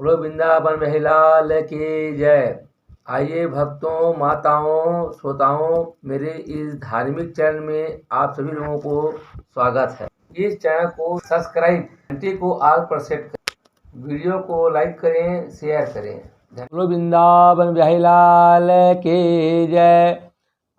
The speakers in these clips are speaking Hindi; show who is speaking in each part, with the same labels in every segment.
Speaker 1: बोलो वृंदावन बिहारी की जय। आइए भक्तों, माताओं, श्रोताओं, मेरे इस धार्मिक चैनल में आप सभी लोगों को स्वागत है। इस चैनल को सब्सक्राइब, घंटी को ऑल पर सेट करें, वीडियो को लाइक करें, शेयर करें। बोलो वृंदावन बिहारी की जय।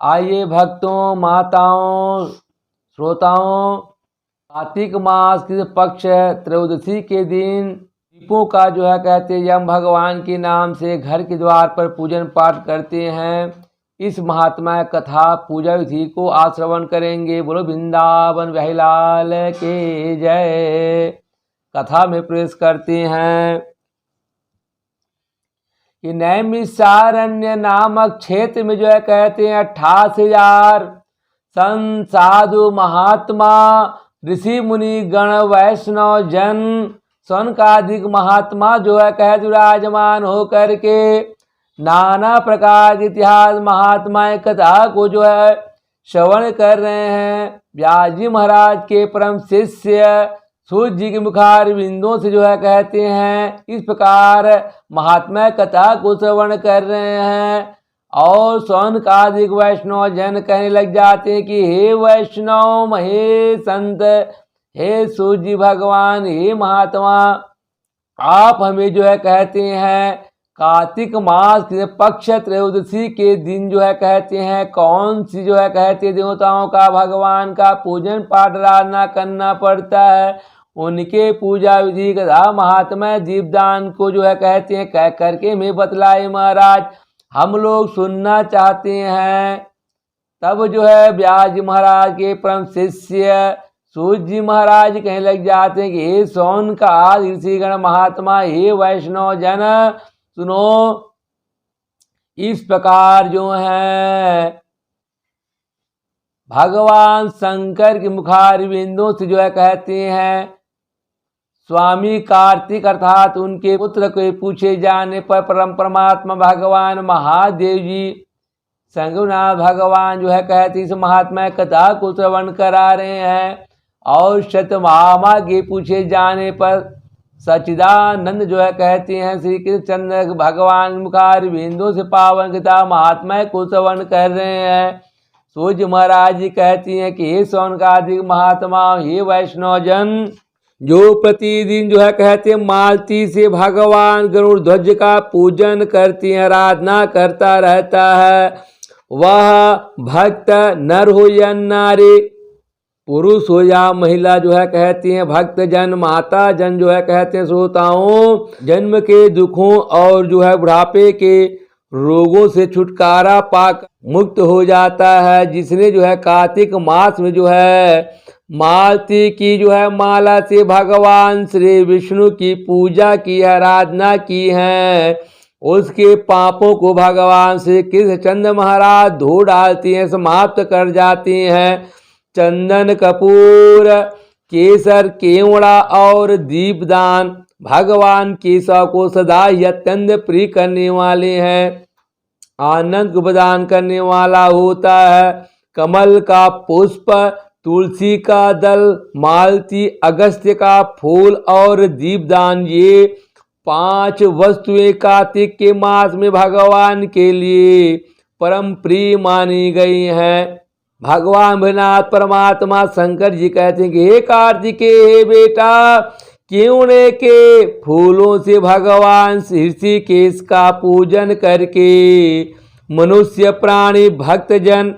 Speaker 1: आइए भक्तों, माताओं, श्रोताओं, कार्तिक मास के पक्ष त्रयोदशी के दिन दीपों का कहते हैं यम भगवान के नाम से घर के द्वार पर पूजन पाठ करते हैं। इस महात्मा कथा पूजा विधि को आज श्रवण करेंगे। बोलो वृंदावन बिहारी के जय। कथा में प्रवेश करते हैं कि नैमिषारण्य नामक क्षेत्र में कहते हैं 28,000 संत साधु महात्मा ऋषि मुनि गण वैष्णव जन सनकादिक महात्मा कहते विराजमान होकर के नाना प्रकार के इतिहास महात्माएं कथा को श्रवण कर रहे हैं। व्यास जी महाराज के परम शिष्य सूर्य जी के मुखार बिंदों से कहते हैं इस प्रकार महात्मा कथा को श्रवण कर रहे हैं। और सौनकादिक वैष्णव जन कहने लग जाते हैं कि हे वैष्णव, हे संत, हे सूर्य जी भगवान, हे महात्मा, आप हमें कहते हैं कार्तिक मास के पक्ष त्रयोदशी के दिन कहते हैं कौन सी कहते हैं देवताओं का भगवान का पूजन पाठ आराधना करना पड़ता है, उनके पूजा विधि कथा महात्मा दीपदान को कहते हैं कह करके मैं बतलाए महाराज, हम लोग सुनना चाहते हैं। तब व्यास जी महाराज के परम शिष्य सूर्य जी महाराज कहने लग जाते हैं कि हे सौन का ऋषिगण महात्मा, हे वैष्णव जन, सुनो। इस प्रकार है भगवान शंकर के मुखार बिंदों से कहते हैं स्वामी कार्तिक अर्थात उनके पुत्र को पूछे जाने पर परम परमात्मा भगवान महादेव जी संगनाथ भगवान कहते इस महात्मा कथा को श्रवण करा रहे हैं। और शतमामा के पूछे जाने पर सच्चिदानंद कहते हैं श्री कृष्ण भगवान मुखार बिंदु से पावन कथा महात्मा को श्रवण कर रहे हैं। सूर्य महाराज जी कहती हैं कि हे सौनकादिक महात्मा, हे वैष्णव जन, जो प्रतिदिन कहते हैं मालती से भगवान गरुड़ ध्वज का पूजन करती हैं, आराधना करता रहता है, वह भक्त नर हो या नारी, पुरुष हो या महिला कहती हैं भक्त जन, माता जन कहते हैं श्रोताओं, जन्म के दुखों और बुढ़ापे के रोगों से छुटकारा पाकर मुक्त हो जाता है। जिसने कार्तिक मास में मालती की माला से भगवान श्री विष्णु की पूजा की, आराधना की है, उसके पापों को भगवान श्री कृष्णचंद्र महाराज धो डालती हैं, समाप्त कर जाती हैं। चंदन कपूर केसर केवड़ा और दीपदान भगवान केशव को सदा ही अत्यंत प्रिय करने वाले हैं, आनंद को प्रदान करने वाला होता है। कमल का पुष्प, तुलसी का दल, मालती, अगस्त्य का फूल और दीपदान, ये 5 वस्तुएं कार्तिक के मास में भगवान के लिए परम प्रिय मानी गई हैं। भगवान भोलेनाथ परमात्मा शंकर जी कहते हैं कि हे कार्तिकेय, हे बेटा, केवड़े के फूलों से भगवान ऋषिकेश का पूजन करके मनुष्य प्राणी भक्तजन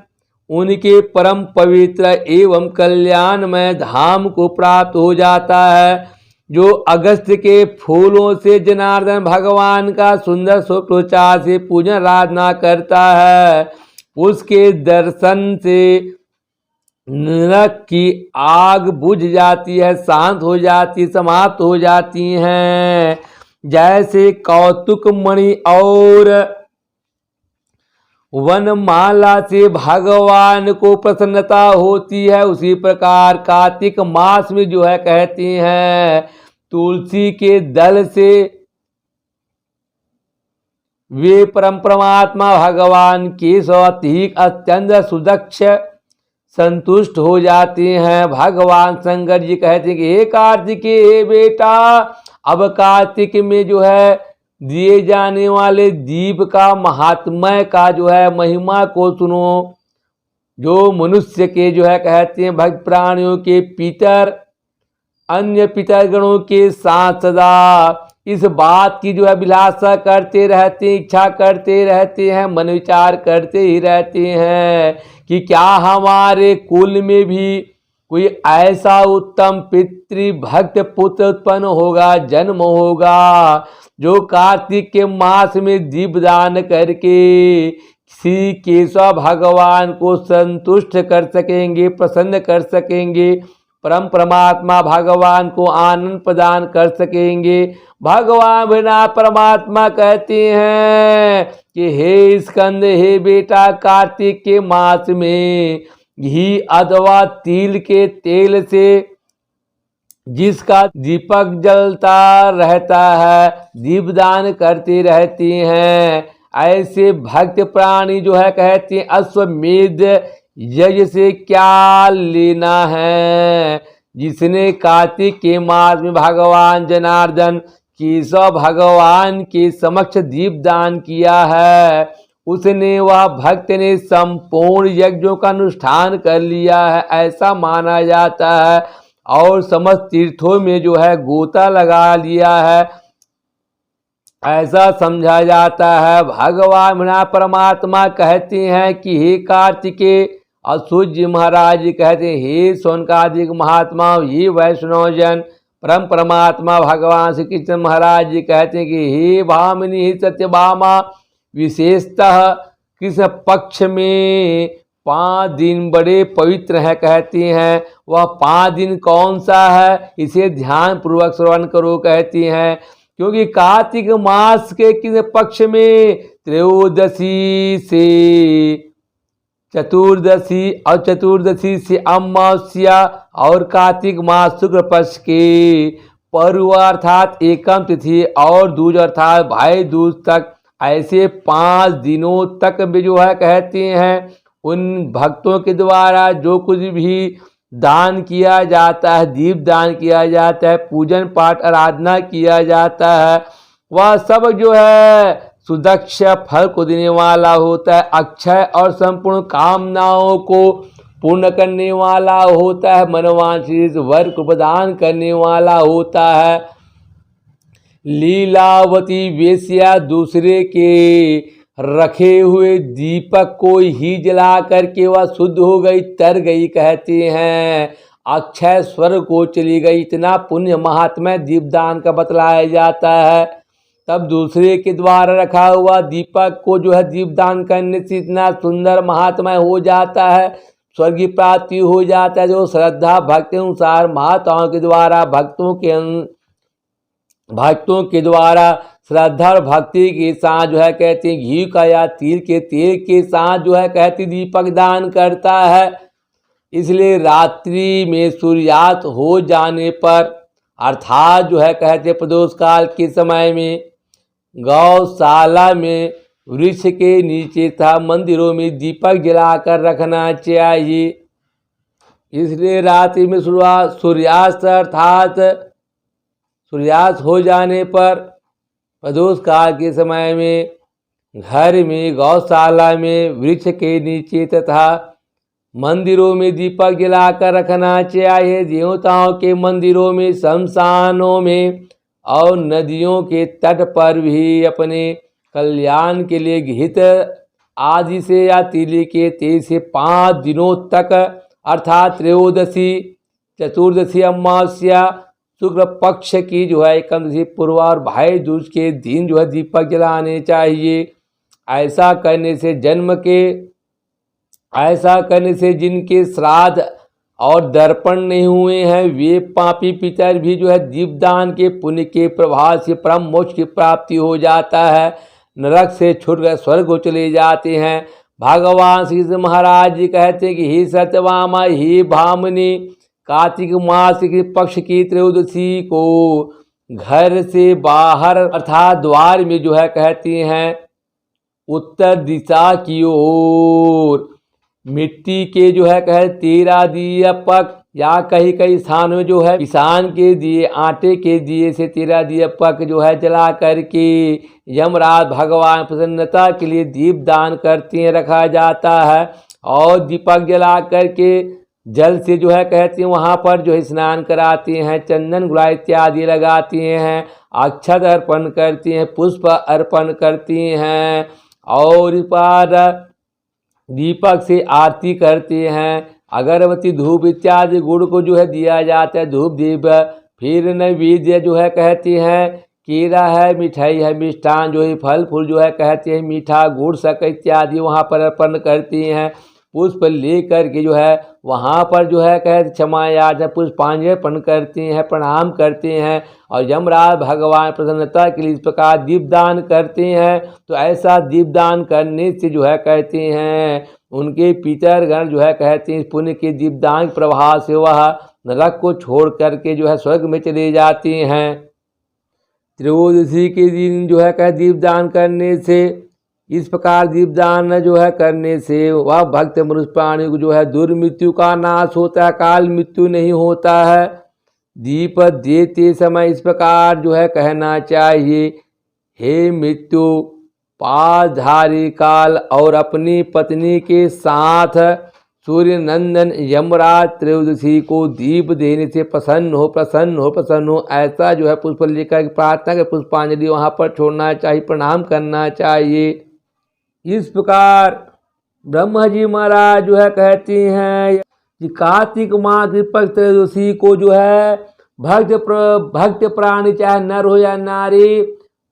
Speaker 1: उनके परम पवित्र एवं कल्याणमय धाम को प्राप्त हो जाता है। जो अगस्त के फूलों से जनार्दन भगवान का सुंदर स्वरूपचार से पूजन आराधना करता है, उसके दर्शन से नरक की आग बुझ जाती है, शांत हो जाती, समाप्त हो जाती हैं। जैसे कौतुक मणि और वनमाला से भगवान को प्रसन्नता होती है, उसी प्रकार कार्तिक मास में कहती हैं तुलसी के दल से वे परम परमात्मा भगवान के सौतिक अत्यंत सुदक्ष संतुष्ट हो जाते हैं। भगवान शंकर जी कहते हैं कि हे कार्तिकेय, हे बेटा, अब कार्तिक में जो है दिए जाने वाले दीप का महात्म्य का जो है महिमा को सुनो। जो मनुष्य के जो है कहते हैं भक्त प्राणियों के पितर अन्य पितर गणों के साथ सदा इस बात की जो है अभिलाषा करते रहते हैं, इच्छा करते रहते हैं, मन विचार करते ही रहते हैं कि क्या हमारे कुल में भी कोई ऐसा उत्तम पितृभक्त पुत्र उत्पन्न होगा, जन्म होगा, जो कार्तिक के मास में दीपदान करके श्री केशव भगवान को संतुष्ट कर सकेंगे, प्रसन्न कर सकेंगे, परम परमात्मा भगवान को आनंद प्रदान कर सकेंगे। भगवान बिना परमात्मा कहते हैं कि हे स्कंद, हे बेटा, कार्तिक के मास में घी अथवा तिल के तेल से जिसका दीपक जलता रहता है, दीपदान करते रहती हैं, ऐसे भक्त प्राणी जो है कहते हैं अश्वमेध यज्ञ से क्या लेना है। जिसने कार्तिक के मास में भगवान जनार्दन केशव भगवान के समक्ष दीपदान किया है, उसने वह भक्त ने संपूर्ण यज्ञों का अनुष्ठान कर लिया है, ऐसा माना जाता है। और समस्त तीर्थों में जो है गोता लगा लिया है, ऐसा समझा जाता है। भगवान बिना परमात्मा कहते हैं कि हे कार्तिकेय, और सूर्य जी महाराज जी कहते हैं हे सोनकादिक महात्मा, हे वैष्णवजन, परम परमात्मा भगवान श्री कृष्ण महाराज जी कहते हैं कि हे भामिनी, हे सत्यभामा, विशेषतः कृष्ण पक्ष में 5 दिन बड़े पवित्र हैं कहती हैं। वह 5 दिन कौन सा है, इसे ध्यान पूर्वक श्रवण करो कहती हैं। क्योंकि कार्तिक मास के किस पक्ष में त्रयोदशी से चतुर्दशी और चतुर्दशी से अमावस्या और कार्तिक मास शुक्ल पक्ष के पर्व अर्थात एकम तिथि और दूज अर्थात भाई दूज तक, ऐसे 5 दिनों तक भी जो है कहते हैं उन भक्तों के द्वारा जो कुछ भी दान किया जाता है, दीप दान किया जाता है, पूजन पाठ आराधना किया जाता है, वह सब जो है सुदक्ष फल को देने वाला होता है, अक्षय और संपूर्ण कामनाओं को पूर्ण करने वाला होता है, मनवांछित वर को प्रदान करने वाला होता है। लीलावती वेश्या दूसरे के रखे हुए दीपक को ही जला करके वह शुद्ध हो गई, तर गई कहते हैं, अक्षय स्वर्ग को चली गई। इतना पुण्य महात्म्य दीपदान का बतलाया जाता है। तब दूसरे के द्वारा रखा हुआ दीपक को जो है दीपदान करने से इतना सुंदर महात्म्य हो जाता है, स्वर्ग की प्राप्ति हो जाता है। जो श्रद्धा भक्ति अनुसार महात्माओं के द्वारा भक्तों के द्वारा श्रद्धा और भक्ति के साथ जो है कहते हैं घी का या तिल के तेल के साथ जो है कहते दीपक दान करता है। इसलिए रात्रि में सूर्यास्त हो जाने पर अर्थात जो है कहते प्रदोष काल के समय में गौशाला में वृक्ष के नीचे तथा मंदिरों में दीपक जलाकर रखना चाहिए। इसलिए रात्रि में सूर्यास्त अर्थात सूर्यास्त हो जाने पर प्रदोष काल के समय में घर में गौशाला में वृक्ष के नीचे तथा मंदिरों में दीपक जलाकर रखना चाहिए। देवताओं के मंदिरों में, शमशानों में और नदियों के तट पर भी अपने कल्याण के लिए घृत आदि से या तिल के तेल से 5 दिनों तक अर्थात त्रयोदशी, चतुर्दशी, अमावस्या, शुक्ल पक्ष की जो है एकदशी पूर्व और भाई दूज के दिन जो है दीपक जलाने चाहिए। ऐसा करने से जिनके श्राद्ध और दर्पण नहीं हुए हैं वे पापी पितर भी जो है दीपदान के पुण्य के प्रभाव से परम मोक्ष की प्राप्ति हो जाता है, नरक से छूट कर स्वर्ग को चले जाते हैं। भगवान श्री कृष्ण महाराज जी कहते हैं कि हे सत्यभामा, हे भामिनी, कार्तिक मास के पक्ष की त्रयोदशी को घर से बाहर अर्थात द्वार में जो है कहती हैं उत्तर दिशा की ओर मिट्टी के जो है कहे 13 दीपक या कई कई स्थानों में जो है किसान के दिए, आटे के दिए से 13 दीपक जो है जला करके यमराज भगवान प्रसन्नता के लिए दीपदान करते हैं, रखा जाता है। और दीपक जला करके जल से जो है कहते हैं वहाँ पर जो है स्नान कराते हैं, चंदन गुलाल इत्यादि लगाते हैं, अक्षत अर्पण करते हैं, पुष्प अर्पण करते हैं और इस पर दीपक से आरती करते हैं। अगरबत्ती धूप इत्यादि गुड़ को जो है दिया जाता है, धूप दीप। फिर नैवेद्य जो है कहते हैं केला है, मिठाई है, मिष्ठान जो है फल फूल जो है कहते हैं मीठा गुड़ शक्कर इत्यादि वहाँ पर अर्पण करती हैं। पुष्प ले करके जो है वहाँ पर जो है कहते क्षमायाच पुष्पांजलि अर्पण करते हैं, प्रणाम करते हैं और यमराज भगवान प्रसन्नता के लिए इस प्रकार दीपदान करते हैं। तो ऐसा दीपदान करने से जो है कहते हैं उनके पितरगण जो है कहते हैं इस पुण्य के दीपदान के प्रभाव से वह नरक को छोड़ करके जो है स्वर्ग में चले जाते हैं। त्रयोदशी के दिन जो है कह दीपदान करने से, इस प्रकार दीपदान जो है करने से वह भक्त मनुष्य प्राणी को जो है दुर्मृत्यु का नाश होता है, काल मृत्यु नहीं होता है। दीप देते समय इस प्रकार जो है कहना चाहिए, हे मृत्यु पासधारी काल और अपनी पत्नी के साथ सूर्य नंदन यमराज त्रयोदशी को दीप देने से प्रसन्न हो प्रसन्न हो प्रसन्न हो, ऐसा जो है पुष्प लेकर प्रार्थना के पुष्पांजलि वहाँ पर छोड़ना चाहिए, प्रणाम करना चाहिए। इस प्रकार ब्रह्मा जी महाराज जो है कहते हैं कि कार्तिक माह की पक्ष त्रयोदशी को जो है भक्त प्राणी चाहे नर हो या नारी,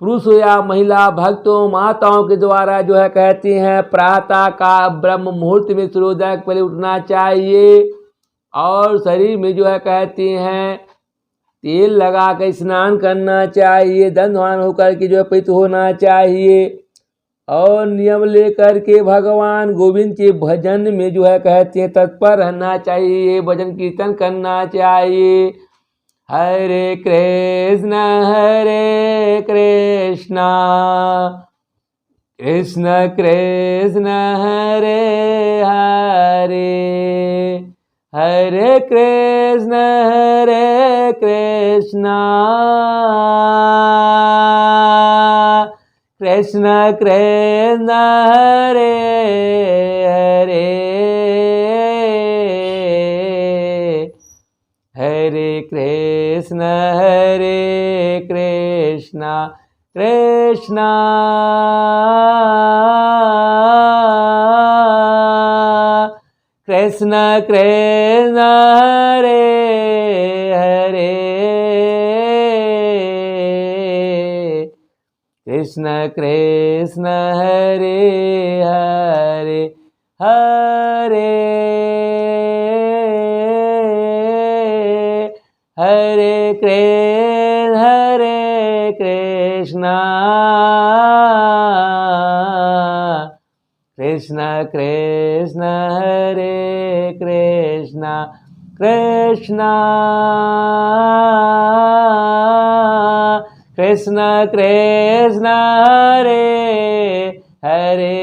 Speaker 1: पुरुष हो या महिला, भक्तों माताओं के द्वारा जो है कहते हैं प्रातः का ब्रह्म मुहूर्त में सूर्योदय के पहले उठना चाहिए और शरीर में जो है कहते हैं तेल लगा कर स्नान करना चाहिए, दंड होकर के जो है पवित्र होना चाहिए और नियम लेकर के भगवान गोविंद के भजन में जो है कहते हैं तत्पर रहना चाहिए, भजन कीर्तन करना चाहिए। हरे कृष्ण कृष्ण कृष्ण हरे हरे, हरे कृष्ण कृष्ण कृष्ण हरे हरे, हरे कृष्ण कृष्ण कृष्ण कृष्ण हरे हरे, कृष्ण कृष्ण हरे हरे, हरे हरे कृष्ण कृष्ण कृष्ण हरे कृष्ण कृष्ण कृष्ण कृष्ण हरे हरे।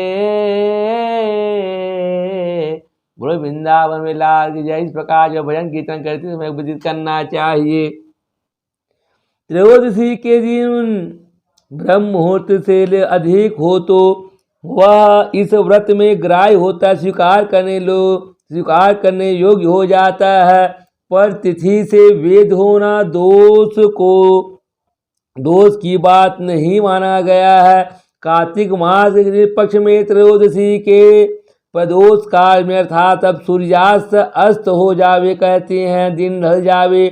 Speaker 1: बोलो वृंदावन में लाल की जय। इस प्रकार जो भजन कीर्तन करते समय विदित करना चाहिए। त्रयोदशी के दिन ब्रह्म मुहूर्त से अधिक हो तो वह इस व्रत में ग्राह्य होता, स्वीकार करने योग्य हो जाता है। पर तिथि से वेद होना दोष की बात नहीं माना गया है। कार्तिक मास के पक्ष में त्रयोदशी के प्रदोष काल में अर्थात अब सूर्यास्त अस्त हो जावे कहते हैं, दिन ढल जावे,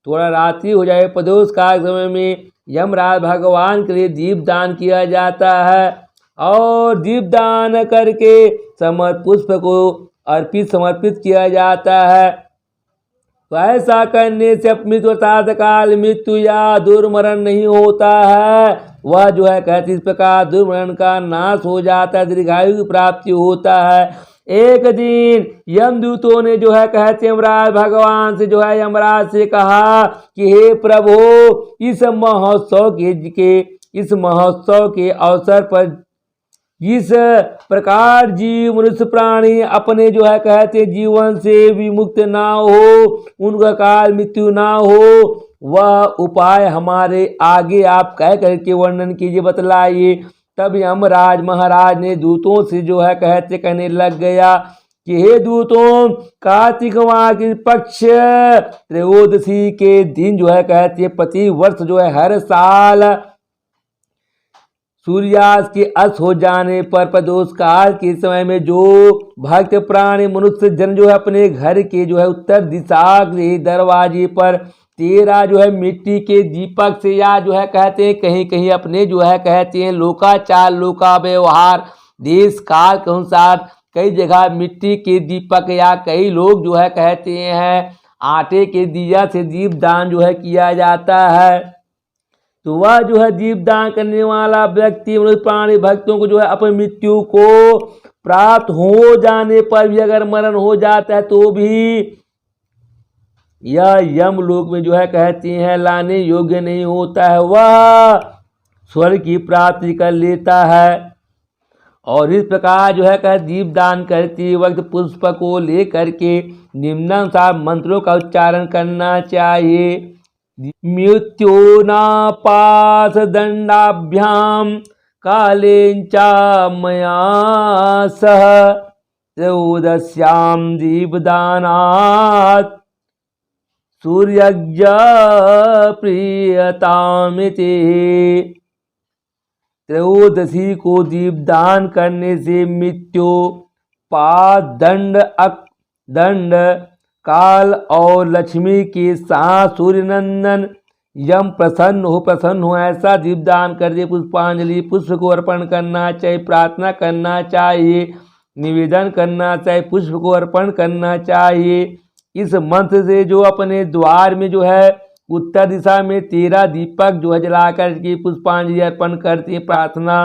Speaker 1: थोड़ा रात्रि हो जाए, प्रदोष काल समय में यमराज भगवान के लिए दीपदान किया जाता है और दीपदान करके पुष्प को समर्पित किया जाता है। तो ऐसा करने से मृत्यु अर्थात काल मृत्यु या दुर्मरण नहीं होता है। वह जो है कहते इस प्रकार दुर्मरण का नाश हो जाता है, दीर्घायु की प्राप्ति होता है। एक दिन यमदूतों ने जो है कहते यमराज भगवान से जो है यमराज से कहा कि हे प्रभु, इस महोत्सव के अवसर पर इस प्रकार जीव मनुष्य प्राणी अपने जो है कहते जीवन से विमुक्त ना हो, उनका काल मृत्यु ना हो, वह उपाय हमारे आगे आप कह करके वर्णन कीजिए, बतलाइए। तब यमराज महाराज ने दूतों से जो है कहते कहने लग गया कि हे दूतों, कार्तिक माह के पक्ष त्रयोदशी के दिन जो है कहते प्रति वर्ष जो है हर साल सूर्यास्त के अस्त हो जाने पर प्रदोष काल के समय में जो भक्त प्राणी मनुष्य जन जो है अपने घर के जो है उत्तर दिशा के दरवाजे पर 13 जो है मिट्टी के दीपक से, या जो है कहते हैं कहीं कहीं अपने जो है कहते हैं लोकाचार लोका व्यवहार देश काल के अनुसार कई जगह मिट्टी के दीपक, या कई लोग जो है कहते हैं आटे के दिया से दीपदान जो है किया जाता है। तो वह जो है दीपदान करने वाला व्यक्ति मनुष्य प्राणी भक्तों को जो है अपनी मृत्यु को प्राप्त हो जाने पर भी अगर मरण हो जाता है तो भी यह यमलोक में जो है कहती हैं लाने योग्य नहीं होता है, वह स्वर्ग की प्राप्ति कर लेता है। और इस प्रकार जो है कह दीपदान करती वक्त पुष्प को लेकर के निम्नानुसार मंत्रों का उच्चारण करना चाहिए। मृत्युनापास दंडाभ्याम कालेंचा मया सह त्रयोदश्याम दीपदानात् सूर्यज्ञ प्रियतामिति। त्रयोदशी को दीपदान करने से मृत्यु पास दंड काल और लक्ष्मी के साथ सूर्यनंदन यम प्रसन्न हो ऐसा दीपदान कर दे। पुष्पांजलि पुष्प को अर्पण करना चाहिए, प्रार्थना करना चाहिए, निवेदन करना चाहिए, पुष्प को अर्पण करना चाहिए। इस मंत्र से जो अपने द्वार में जो है उत्तर दिशा में 13 दीपक जो है जलाकर के पुष्पांजलि अर्पण करती हैं, प्रार्थना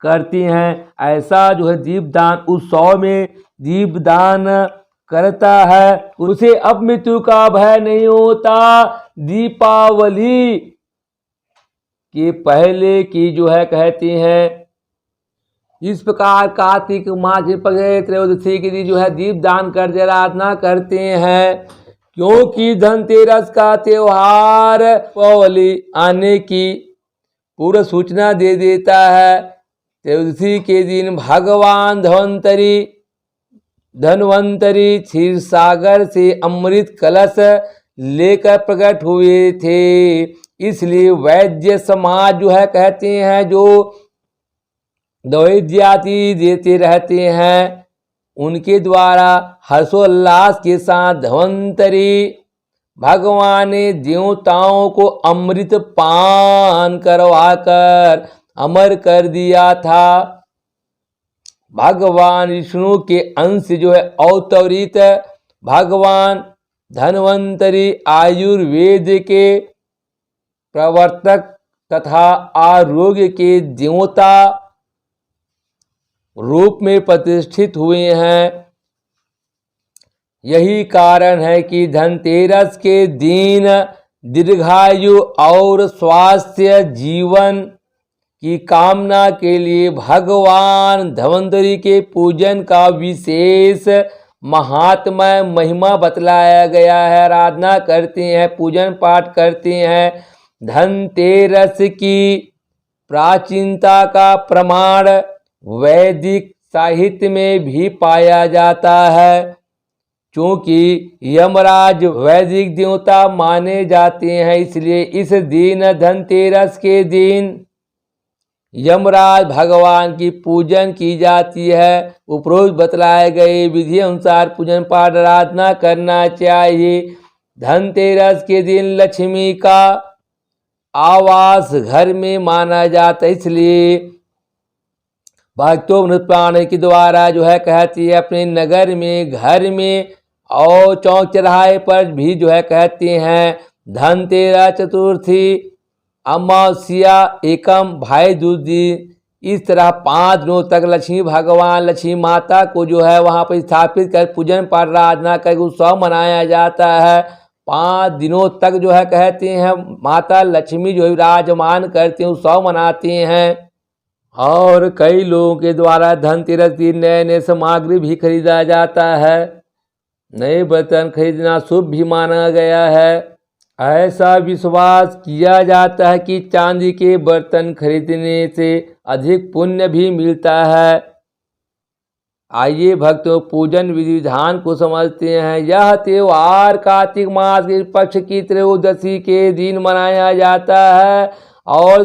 Speaker 1: करती हैं, ऐसा जो है दीपदान उत्सव में दीपदान करता है उसे अब मृत्यु का भय नहीं होता। दीपावली के पहले की जो है कहती हैं इस प्रकार कार्तिक माह के त्रयोदशी के दिन जो है दीपदान कर आराधना करते हैं, क्योंकि धनतेरस का त्योहार दीपावली आने की पूर्व सूचना दे देता है। त्रयोदशी के दिन भगवान धन्वंतरी क्षीर सागर से अमृत कलश लेकर प्रकट हुए थे, इसलिए वैद्य समाज जो है कहते हैं जो दवैद्यादि देते रहते हैं, उनके द्वारा हर्षोल्लास के साथ धन्वंतरी भगवान ने देवताओं को अमृत पान करवाकर अमर कर दिया था। भगवान विष्णु के अंश जो है अवतरित भगवान धन्वंतरी आयुर्वेद के प्रवर्तक तथा आरोग्य के देवता रूप में प्रतिष्ठित हुए हैं। यही कारण है कि धनतेरस के दिन दीर्घायु और स्वास्थ्य जीवन की कामना के लिए भगवान धन्वंतरी के पूजन का विशेष महात्म्य महिमा बतलाया गया है। आराधना करते हैं, पूजन पाठ करते हैं। धनतेरस की प्राचीनता का प्रमाण वैदिक साहित्य में भी पाया जाता है, क्योंकि यमराज वैदिक देवता माने जाते हैं, इसलिए इस दिन धनतेरस के दिन यमराज भगवान की पूजन की जाती है। उपरोक्त बतलाए गए विधि अनुसार पूजन पाठ आराधना करना चाहिए। धनतेरस के दिन लक्ष्मी का आवास घर में माना जाता है, इसलिए भक्तों प्राणी के द्वारा जो है कहती है अपने नगर में घर में और चौक चौराहे पर भी जो है कहते हैं धनतेरस चतुर्थी अमावस्या एकम भाई दूज, इस तरह 5 दिनों तक लक्ष्मी भगवान लक्ष्मी माता को जो है वहाँ पर स्थापित कर पूजन पाठ आराधना कर उत्सव मनाया जाता है। 5 दिनों तक जो है कहते हैं माता लक्ष्मी जो है विराजमान करते हैं, उत्सव मनाते हैं। और कई लोगों के द्वारा धनतेरस की नए नए सामग्री भी खरीदा जाता है। नए बर्तन खरीदना शुभ भी माना गया है। ऐसा विश्वास किया जाता है कि चांदी के बर्तन खरीदने से अधिक पुण्य भी मिलता है। आइए भक्तों, पूजन विधि विधान को समझते हैं। यह त्योहार कार्तिक मास के पक्ष की त्रयोदशी के दिन मनाया जाता है और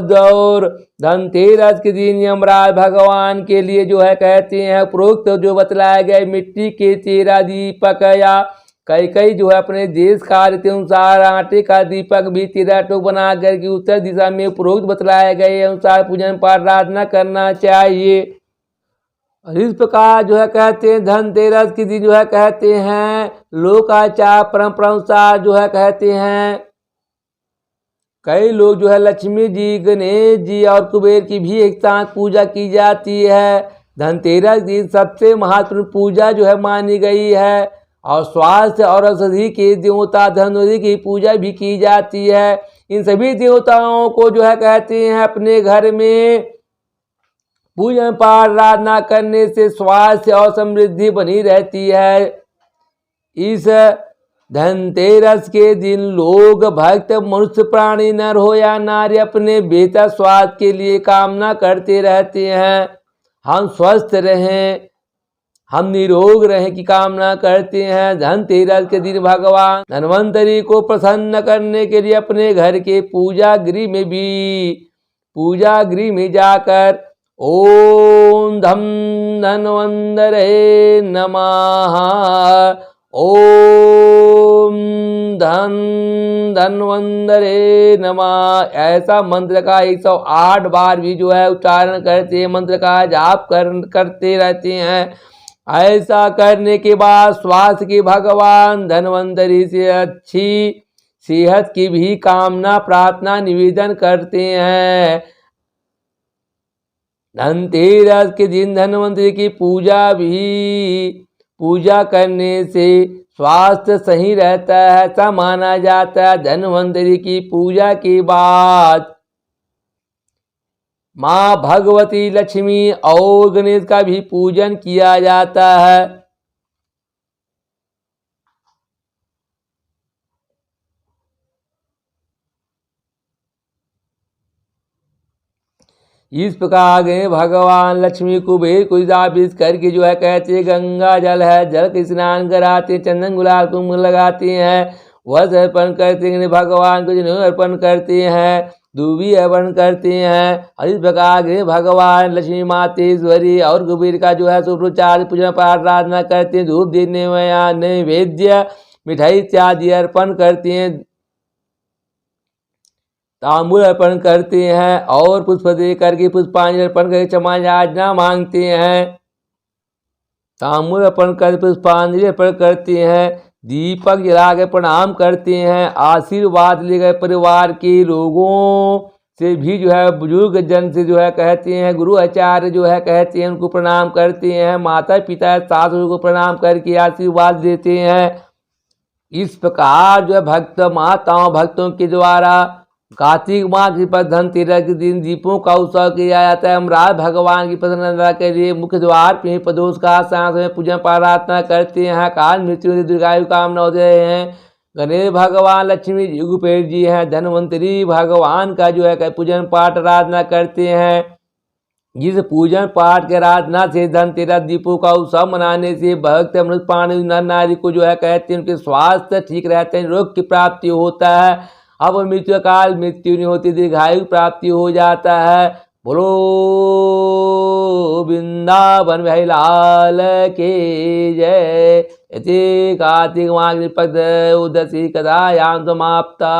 Speaker 1: धनतेरस के दिन यमराज भगवान के लिए जो है कहते हैं उपरोक्त जो बतलाया गया मिट्टी के 13 दीपक या कई जो है अपने देश कार्य के अनुसार आटे का दीपक भी 13 टोक बना करके उत्तर दिशा में उपरोक्त बतलाए गए अनुसार पूजन पाठ आराधना करना चाहिए। इस प्रकार जो है कहते हैं धनतेरस के दिन जो है कहते हैं लोकाचार परंपरा अनुसार जो है कहते हैं कई लोग जो है लक्ष्मी जी, गणेश जी और कुबेर की भी एक साथ पूजा की जाती है। धनतेरस दिन सबसे महत्वपूर्ण पूजा जो है मानी गई है और स्वास्थ्य और औषधि के देवता धनवंतरि की पूजा भी की जाती है। इन सभी देवताओं को जो है कहते हैं अपने घर में पूजन पाठ आराधना करने से स्वास्थ्य और समृद्धि बनी रहती है। इस धनतेरस के दिन लोग भक्त मनुष्य प्राणी नर हो या नारी अपने बेहतर स्वास्थ्य के लिए कामना करते रहते हैं। हम स्वस्थ रहें, हम निरोग रहें की कामना करते हैं। धनतेरस के दिन भगवान धनवंतरि को प्रसन्न करने के लिए अपने घर के पूजा गृह में जाकर ओम धम धन्वंतरे नमः, ओम धन धन्वंतरे नमः ऐसा मंत्र का 108 बार भी जो है उच्चारण करते, मंत्र का जाप करते रहते हैं। ऐसा करने के बाद स्वास्थ्य के भगवान धनवंतरि से अच्छी सेहत की भी कामना प्रार्थना निवेदन करते हैं। धनतेरस के दिन धनवंतरि की पूजा करने से स्वास्थ्य सही रहता है। ऐसा माना जाता है धनवंतरि की पूजा के बाद माँ भगवती लक्ष्मी और गणेश का भी पूजन किया जाता है। इस प्रकार आगे भगवान लक्ष्मी कुबेर को स्थापित करके जो है कहते गंगा जल है, जल के स्नान कराते, चंदन गुलाल कुंकुम लगाते हैं, वस्त्र अर्पण करते हैं, भगवान को जनेऊ अर्पण करते हैं, दूबी अर्पण करते हैं। इस प्रकार भगवान लक्ष्मी मातेश्वरी और कुबेर का जो है सूत्रोच्चार पूजा पाठ आराधना करते हैं। धूप देने में नैवेद्य मिठाई इत्यादि अर्पण करते हैं, तांबूल अर्पण करते हैं और पुष्प दे करके पुष्पांजलि अर्पण करके क्षमा याचना मांगते हैं। तांबूल अर्पण कर पुष्पांजलि अर्पण करते हैं, दीपक जला के प्रणाम करते हैं, आशीर्वाद ले गए परिवार के लोगों से भी जो है बुजुर्ग जन से जो है कहते हैं, गुरु आचार्य जो है कहते हैं उनको प्रणाम करते हैं, माता पिता सास को प्रणाम करके आशीर्वाद देते हैं। इस प्रकार जो है भक्त माताओं भक्तों के द्वारा कार्तिक माह की धनतेरस के दिन दीपों का उत्सव किया जाता है। यमराज भगवान की प्रसन्नता के लिए मुख्य द्वार पे प्रदोष का सांस में पूजन प्रार्थना करते हैं। काल मृत्यु से दीर्घायु कामना होते हैं। गणेश भगवान लक्ष्मी जी कुबेर जी हैं, धनवंतरि भगवान का जो है पूजन पाठ आराधना करते हैं। जिस पूजन पाठ के आराधना से धनतेरस दीपों का उत्सव मनाने से भक्त मनुष्य प्राणी नर नारी को जो है कहते हैं उनके स्वास्थ्य ठीक रहते हैं, रोग की प्राप्ति होता है। अब मृत्यु काल मृत्यु नहीं होती, दीर्घायु प्राप्ति हो जाता है। बोलो वृंदावन बिहारी लाल के जय। कार्तिक माह उदसी कथायां समाप्ता।